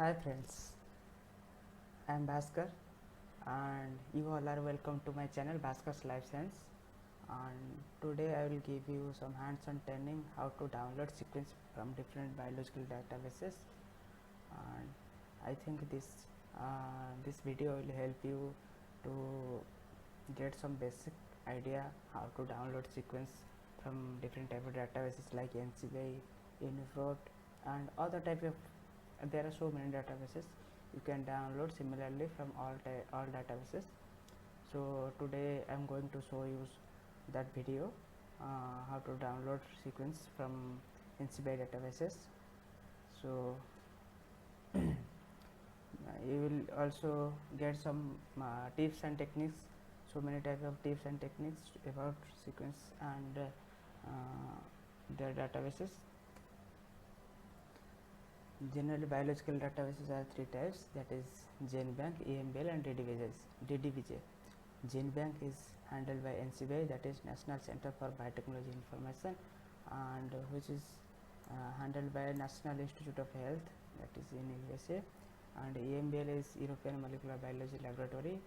Hi friends, I am Bhaskar and you all are welcome to my channel Bhaskar's Life Science, and today I will give you some hands-on training how to download sequence from different biological databases. And I think this video will help you to get some basic idea how to download sequence from different type of databases like NCBI, Uniprot and other type of. There are so many databases you can download similarly from all databases. So today I am going to show you that video, how to download sequence from NCBI databases. So you will also get some tips and techniques, so many types of tips and techniques about sequence and their databases. Generally, biological databases are three types, that is GenBank, EMBL and DDBJ. GenBank is handled by NCBI, that is National Center for Biotechnology Information, and which is handled by National Institute of Health, that is in USA, and EMBL is European Molecular Biology Laboratory,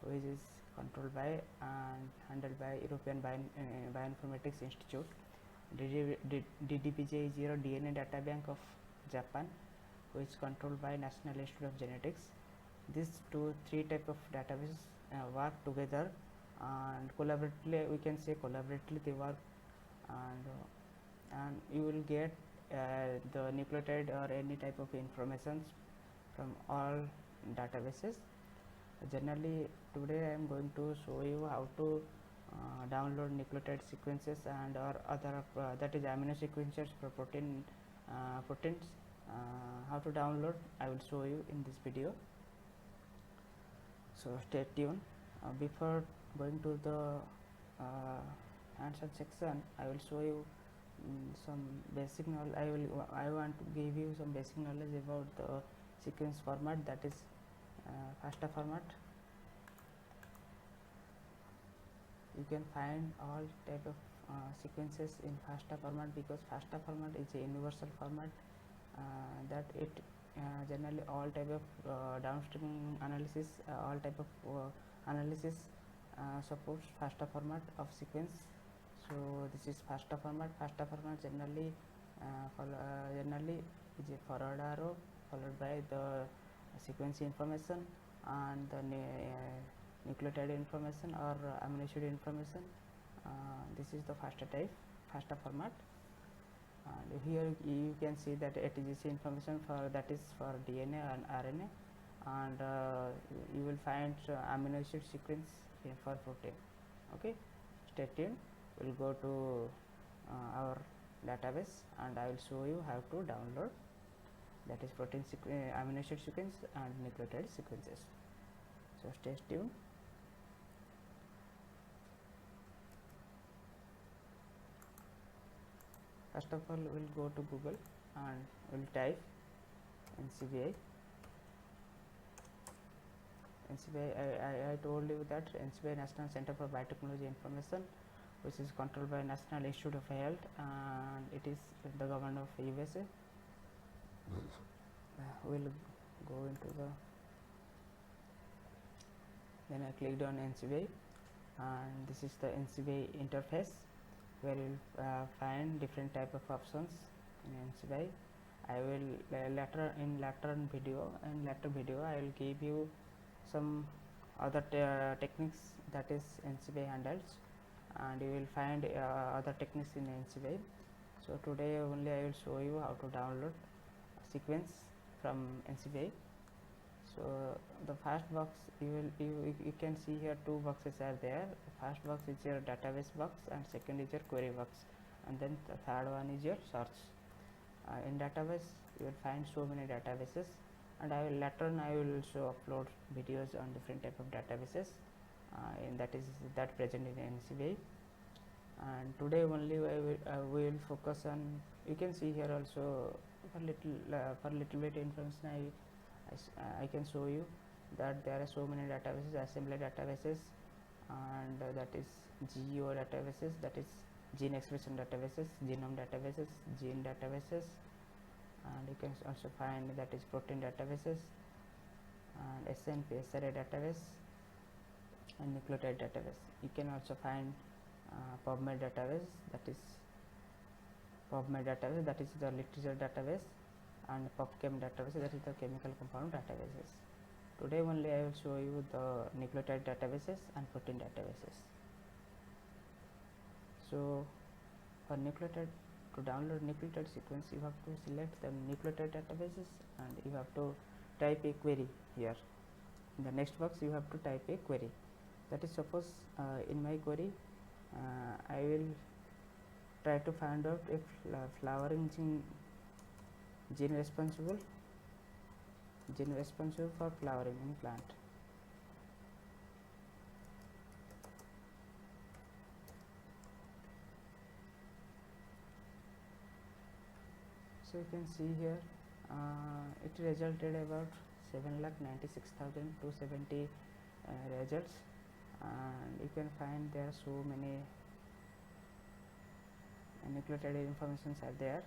which is controlled by and handled by European Bioinformatics Institute. DDBJ is your DNA data bank of Japan, which is controlled by National Institute of Genetics. These three type of databases work together and collaboratively, we can say collaboratively they work, and you will get the nucleotide or any type of information from all databases. Generally, today I am going to show you how to download nucleotide sequences and or other that is amino sequences for proteins. How to download I will show you in this video, so stay tuned. Before going to the answer section, I will show you some basic knowledge. I want to give you some basic knowledge about the sequence format, that is FASTA format. You can find all type of sequences in FASTA format, because FASTA format is a universal format that it generally all type of downstream analysis, all type of analysis supports FASTA format of sequence. So this is FASTA format. FASTA format generally generally is a forward arrow followed by the sequence information and the nucleotide information or amino acid information. This is the FASTA format. And here you can see that ATGC information for that is for DNA and RNA, and you will find amino acid sequence for protein. Okay, stay tuned. We'll go to our database and I will show you how to download, that is protein amino acid sequence and nucleotide sequences. So stay tuned. First of all, we'll go to Google and we'll type NCBI. I told you that NCBI National Center for Biotechnology Information, which is controlled by National Institute of Health, and it is the government of USA. We'll go into the, then I clicked on NCBI, and this is the NCBI interface, where you will find different type of options in NCBI. I will later video I will give you some other techniques that is NCBI handles, and you will find other techniques in NCBI. So today only I will show you how to download sequence from NCBI. So the first box, you can see here two boxes are there. The first box is your database box and second is your query box, and then the third one is your search. In database you will find so many databases, and I will later on I will also upload videos on different type of databases and that present in NCBI. And today only we will focus on, you can see here also for little bit information I can show you that there are so many databases, assembly databases, and that is GEO databases, that is gene expression databases, genome databases, gene databases, and you can also find that is protein databases and SNP SRA database and nucleotide database. You can also find PubMed database, that is the literature database, and PubChem database, that is the chemical compound databases. Today only I will show you the nucleotide databases and protein databases. So for nucleotide, to download nucleotide sequence, you have to select the nucleotide databases and you have to type a query here. In the next box you have to type a query. That is, suppose in my query I will try to find out if flowering gene responsible for flowering in plant. So you can see here it resulted about 7,96,270 results, and you can find there are so many nucleotide informations are there.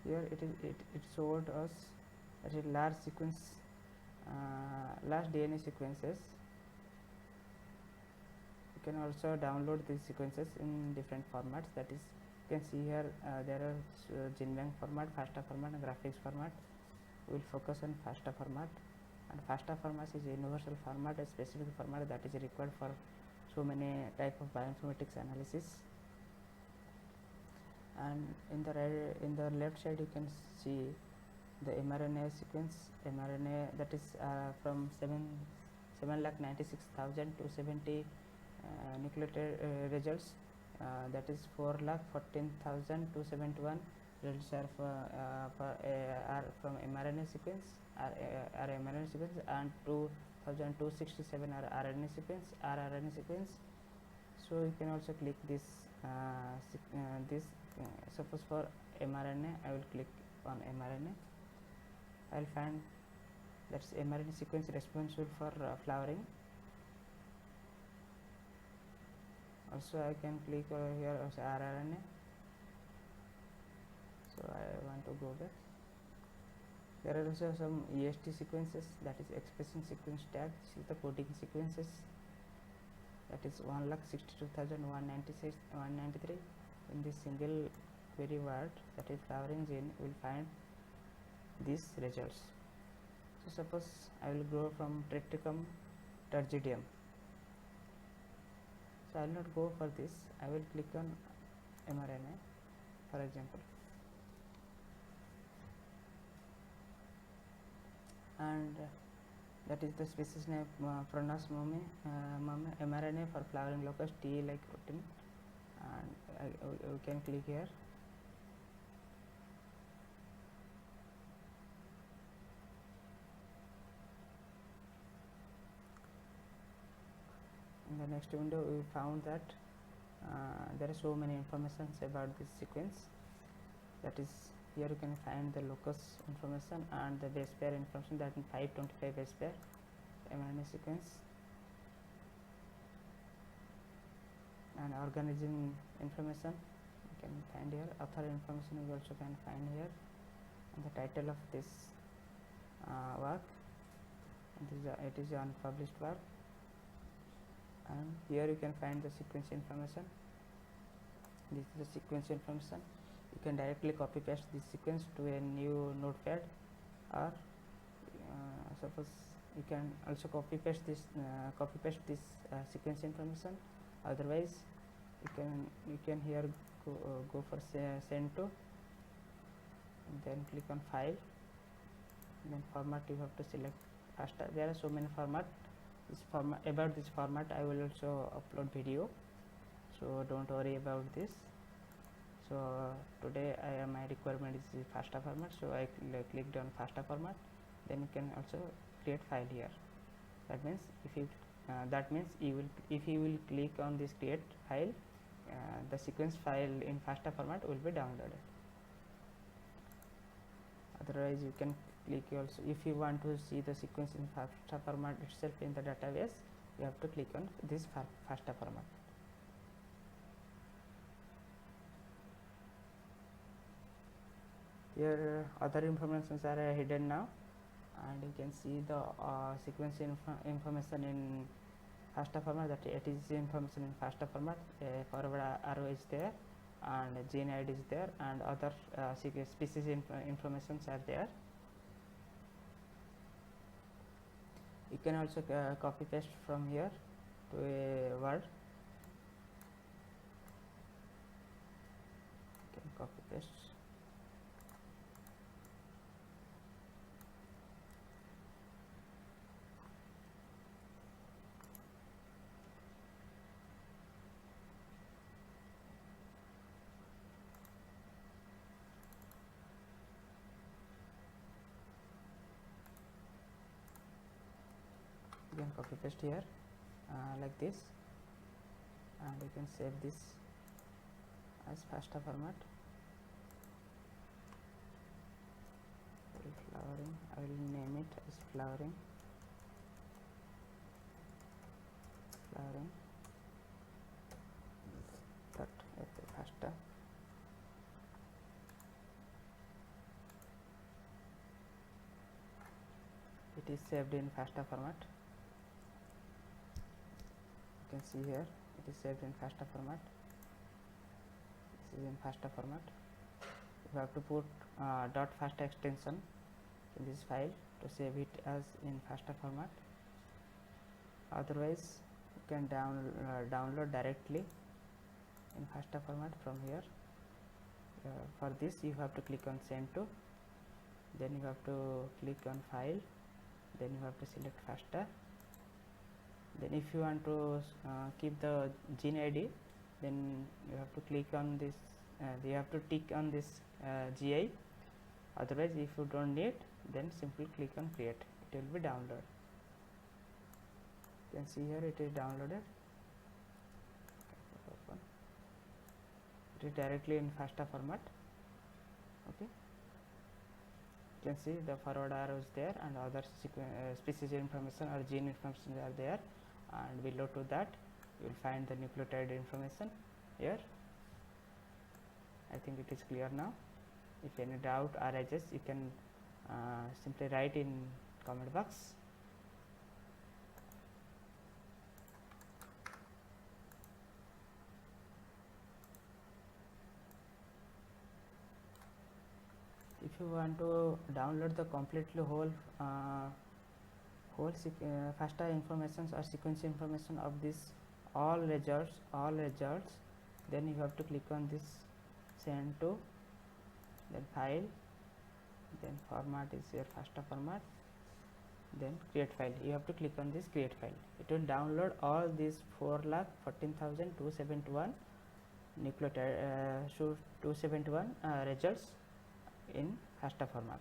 Here it showed us that a large sequence, large DNA sequences. You can also download these sequences in different formats. That is, you can see here there are GenBank format, FASTA format, and graphics format. We will focus on FASTA format, and FASTA format is a universal format, a specific format that is required for so many type of bioinformatics analysis. And in the left side you can see the mRNA sequence, that is from 7,96,270 nucleotide results, that is 4,14,271 results are from mRNA sequence, and 2,267 are RNA sequence. So you can also click this suppose for mRNA, I will click on mRNA. I will find that's mRNA sequence responsible for flowering. Also I can click here as rRNA. So I want to go back. There are also some EST sequences, that is expression sequence tag. This is the coding sequences, that is 1,62,193. In this single query word, that is flowering gene, will find these results. So suppose I will go from Triticum turgidum. So I will not go for this. I will click on mRNA, for example, and that is the species name Pronus mRNA for flowering locus T like protein, and we can click here. In the next window we found that there are so many informations about this sequence. That is, here you can find the locus information and the base pair information, that is 525 base pair mRNA sequence, and organism information you can find here. Author information you also can find here, and the title of this work, and it is unpublished work. And here you can find the sequence information. This is the sequence information. You can directly copy paste this sequence to a new notepad, or suppose you can also copy paste this sequence information. Otherwise you can here go for send to, and then click on file, and then format you have to select FASTA. There are so many formats. About this format I will also upload video, so don't worry about this. So today my requirement is the FASTA format, so I clicked on FASTA format. Then you can also create file here. That means if you will click on this create file, the sequence file in FASTA format will be downloaded. Otherwise you can click also. If you want to see the sequence in FASTA format itself in the database, you have to click on this FASTA format. Here other informations are hidden now, and you can see the sequence information in FASTA format, that it is information in FASTA format. Forward arrow is there, and gene ID is there, and other species informations are there. You can also copy paste from here to a Word. You can copy paste. You can copy paste here like this, and you can save this as FASTA format. Flowering, I will name it as flowering. That FASTA. It is saved in FASTA format. You can see here it is saved in FASTA format. This is in FASTA format. You have to put .FASTA extension in this file to save it as in FASTA format. Otherwise, you can download directly in FASTA format from here. For this, you have to click on send to, then you have to click on file, then you have to select FASTA. Then if you want to keep the gene ID, then you have to click on this, you have to tick on this GI. Otherwise, if you don't need, then simply click on create, it will be downloaded. You can see here it is downloaded. Open. It is directly in FASTA format. Okay. You can see the forward arrow is there, and other species information or gene information are there, and below to that you will find the nucleotide information here. I think it is clear now. If any doubt arises, you can simply write in comment box. If you want to download the completely whole FASTA informations or sequence information of this all results, then you have to click on this send to, then file, then format is your FASTA format, then create file. You have to click on this create file. It will download all these 4,14,271 nucleotide 271 results in FASTA format.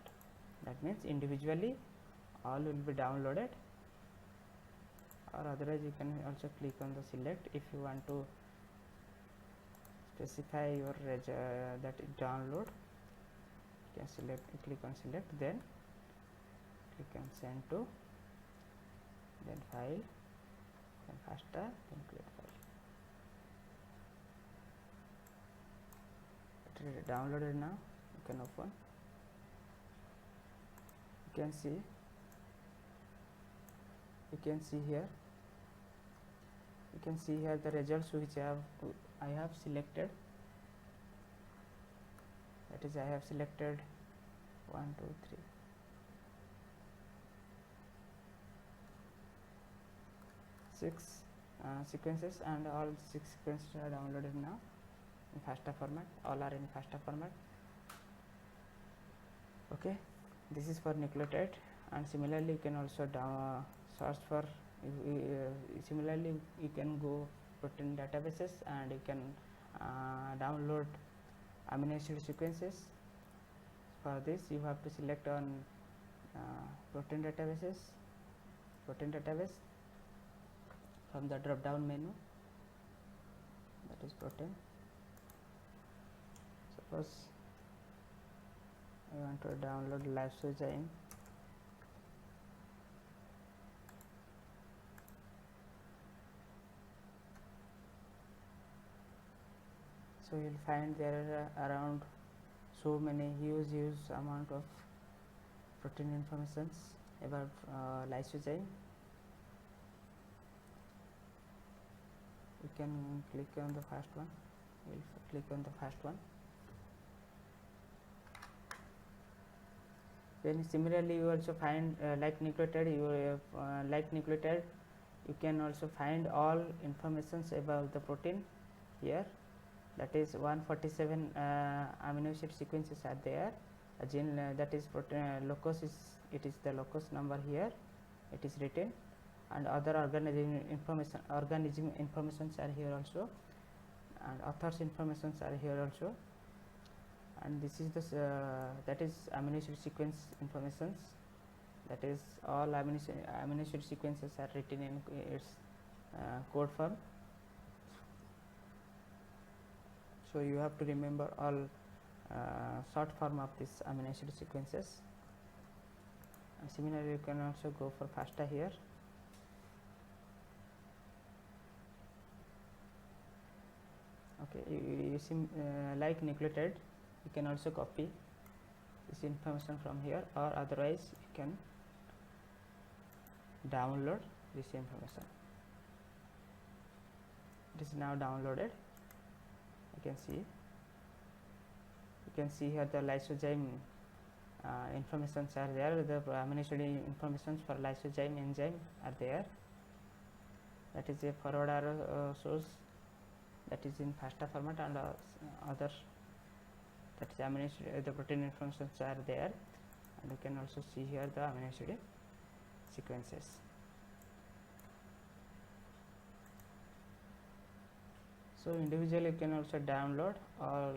That means individually all will be downloaded, or otherwise you can also click on the select if you want to specify your that download. You can select, click on select, then click on send to, then file, then FASTA, then create file. It is downloaded now. You can open. You can see here. You can see here the results which I have selected. That is, I have selected 1, 2, 3. 6 sequences, and all 6 sequences are downloaded now in FASTA format. All are in FASTA format. Okay, this is for nucleotide, and similarly you can also search for. Similarly, you can go protein databases, and you can download amino acid sequences. For this, you have to select on protein database from the drop down menu, that is protein. Suppose I want to download lysozyme. So you will find there are around so many huge amount of protein informations about lysozyme. You can click on the first one. We'll click on the first one. Then similarly you also find like nucleotide, you can also find all informations about the protein here. That is 147 amino acid sequences are there. A gene that is protein locus is, it is the locus number here, it is written, and other organism informations are here also, and authors informations are here also. And this is the that is amino acid sequence informations, that is all amino acid sequences are written in its code form. So you have to remember all short form of this amino acid sequences. And similarly you can also go for FASTA here. Okay, you see like nucleotide, you can also copy this information from here, or otherwise you can download this information. It is now downloaded. You can see here the lysozyme informations are there, the amino acid informations for lysozyme enzyme are there. That is a forward arrow shows that is in FASTA format, and other, that is amino acid, the protein informations are there, and you can also see here the amino acid sequences. So individually you can also download all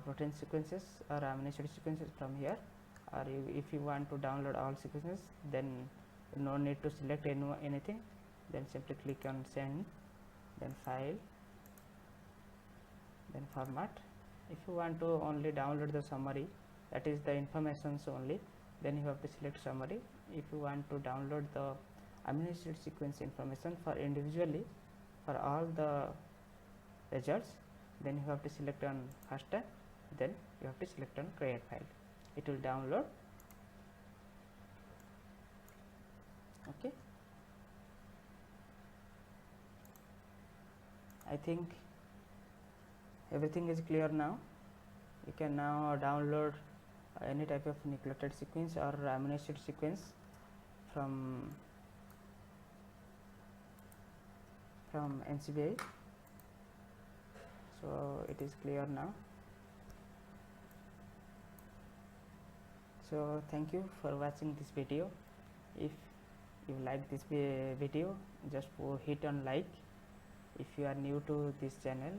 protein sequences or amino acid sequences from here, or if you want to download all sequences, then no need to select anything, then simply click on send, then file, then format. If you want to only download the summary, that is the informations only, then you have to select summary. If you want to download the amino acid sequence information for individually for all the results, then you have to select on FASTA, then you have to select on create file. It will download. Okay, I think everything is clear now. You can now download any type of nucleotide sequence or amino acid sequence from NCBI. So it is clear now. So thank you for watching this video. If you like this video, just hit on like. If you are new to this channel,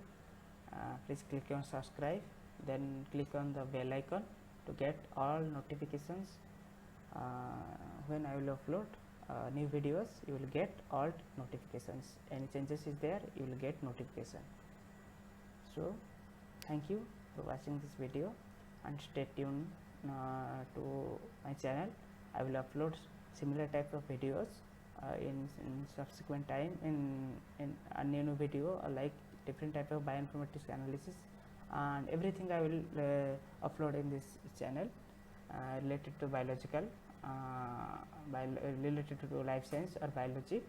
please click on subscribe, then click on the bell icon to get all notifications. When I will upload new videos, you will get all notifications. Any changes is there, you will get notification. So thank you for watching this video, and stay tuned to my channel. I will upload similar type of videos in subsequent time in a new video, like different type of bioinformatics analysis, and everything I will upload in this channel related to biological, related to life science or biology.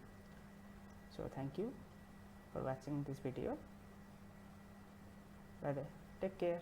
So thank you for watching this video. Bye bye. Take care.